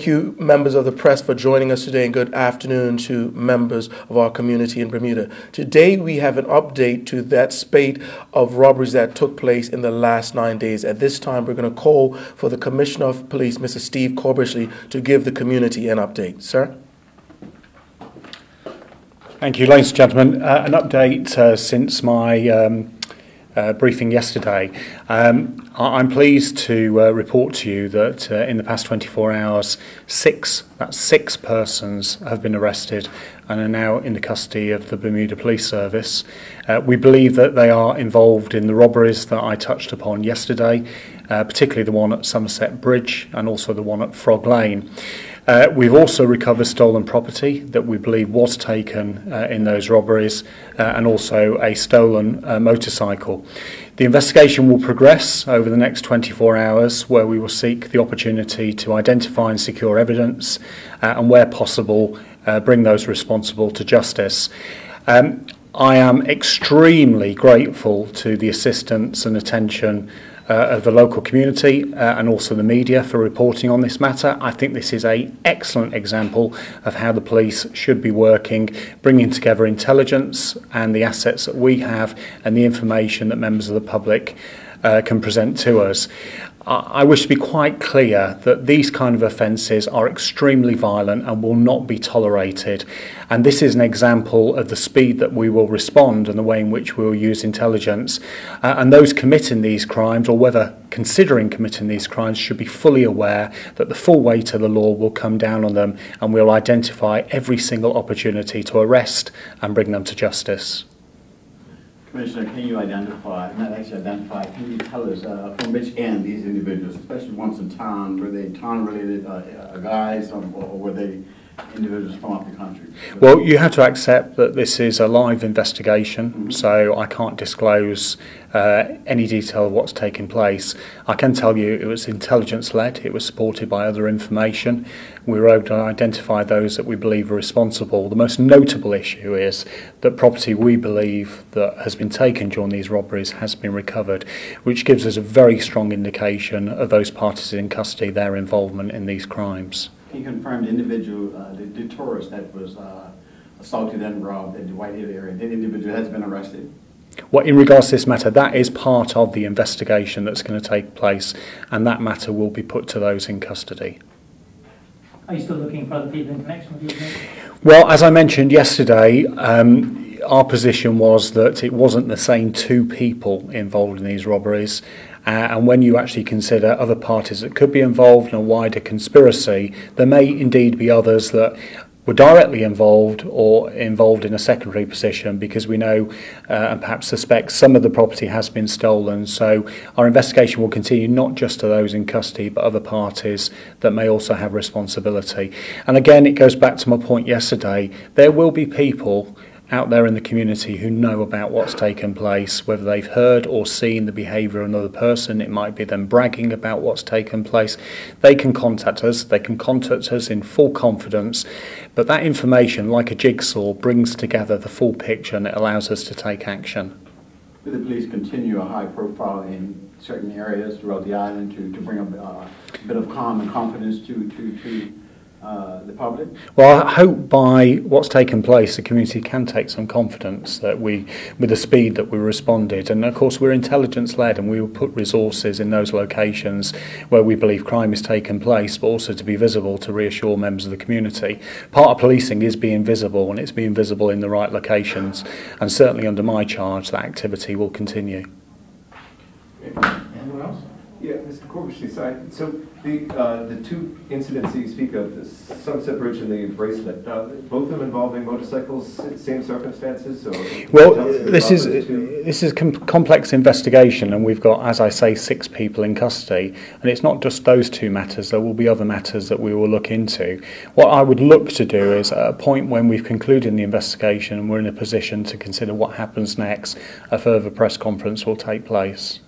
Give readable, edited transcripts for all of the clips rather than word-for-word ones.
Thank you, members of the press, for joining us today, and good afternoon to members of our community in Bermuda. Today, we have an update to that spate of robberies that took place in the last 9 days. At this time, we're going to call for the Commissioner of Police, Mr. Steve Corbishley, to give the community an update. Sir? Thank you, ladies and gentlemen. An update since my briefing yesterday. I'm pleased to report to you that in the past 24 hours, six persons have been arrested and are now in the custody of the Bermuda Police Service. We believe that they are involved in the robberies that I touched upon yesterday, particularly the one at Somerset Bridge and also the one at Frog Lane. We've also recovered stolen property that we believe was taken in those robberies and also a stolen motorcycle. The investigation will progress over the next 24 hours, where we will seek the opportunity to identify and secure evidence and, where possible, bring those responsible to justice. I am extremely grateful to the assistance and attention of the local community and also the media for reporting on this matter. I think this is an excellent example of how the police should be working, bringing together intelligence and the assets that we have and the information that members of the public can present to us. I wish to be quite clear that these kind of offences are extremely violent and will not be tolerated. And this is an example of the speed that we will respond and the way in which we will use intelligence. And those committing these crimes, or whether considering committing these crimes, should be fully aware that the full weight of the law will come down on them, and we'll identify every single opportunity to arrest and bring them to justice. Commissioner, can you identify, can you tell us from which end these individuals, especially ones in town, were they town-related guys or were they individuals from out the country? Well, you have to accept that this is a live investigation, so I can't disclose any detail of what's taken place. I can tell you it was intelligence-led, it was supported by other information. We were able to identify those that we believe are responsible. The most notable issue is that property we believe that has been taken during these robberies has been recovered, which gives us a very strong indication of those parties in custody, their involvement in these crimes. Can you confirm the individual, the tourist that was assaulted and robbed at the Whitehead area, that individual has been arrested? Well, in regards to this matter, that is part of the investigation that's going to take place, and that matter will be put to those in custody. Are you still looking for other people in connection with you? Well, as I mentioned yesterday, our position was that it wasn't the same two people involved in these robberies. And when you actually consider other parties that could be involved in a wider conspiracy, there may indeed be others that were directly involved or involved in a secondary position, because we know and perhaps suspect some of the property has been stolen. So our investigation will continue not just to those in custody but other parties that may also have responsibility. And again, it goes back to my point yesterday, there will be people out there in the community who know about what's taken place, whether they've heard or seen the behaviour of another person. It might be them bragging about what's taken place. They can contact us. They can contact us in full confidence. But that information, like a jigsaw, brings together the full picture, and it allows us to take action. Will the police continue a high profile in certain areas throughout the island to bring a bit of calm and confidence to the public? Well, I hope by what's taken place, the community can take some confidence that with the speed that we responded, and of course we're intelligence-led, and we will put resources in those locations where we believe crime has taken place, but also to be visible to reassure members of the community. Part of policing is being visible, and it's being visible in the right locations, and certainly under my charge that activity will continue. Anyone else? Yeah, Mr. Corbishley, so the two incidents that you speak of, the Sunset Bridge and the bracelet, both of them involving motorcycles, same circumstances? Or well, this is a complex investigation, and we've got, as I say, 6 people in custody, and it's not just those two matters. There will be other matters that we will look into. What I would look to do is, at a point when we've concluded the investigation and we're in a position to consider what happens next, a further press conference will take place.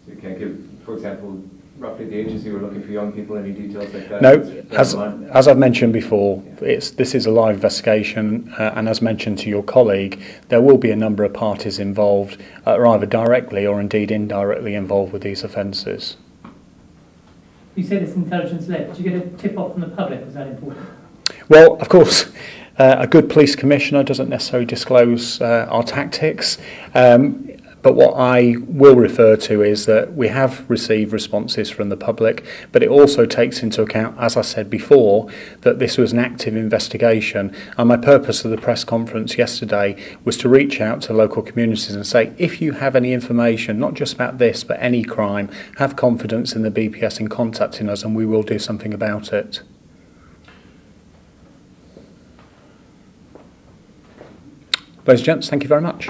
You can't give, for example, roughly the ages you were looking for young people, any details like that? No, as I've mentioned before, this is a live investigation, and as mentioned to your colleague, there will be a number of parties involved, either directly or indeed indirectly involved with these offences. You said it's intelligence-led. Did you get a tip-off from the public? Was that important? Well, of course, a good police commissioner doesn't necessarily disclose our tactics. But what I will refer to is that we have received responses from the public, but it also takes into account, as I said before, that this was an active investigation. And my purpose of the press conference yesterday was to reach out to local communities and say, if you have any information, not just about this, but any crime, have confidence in the BPS in contacting us and we will do something about it. Ladies and gents, thank you very much.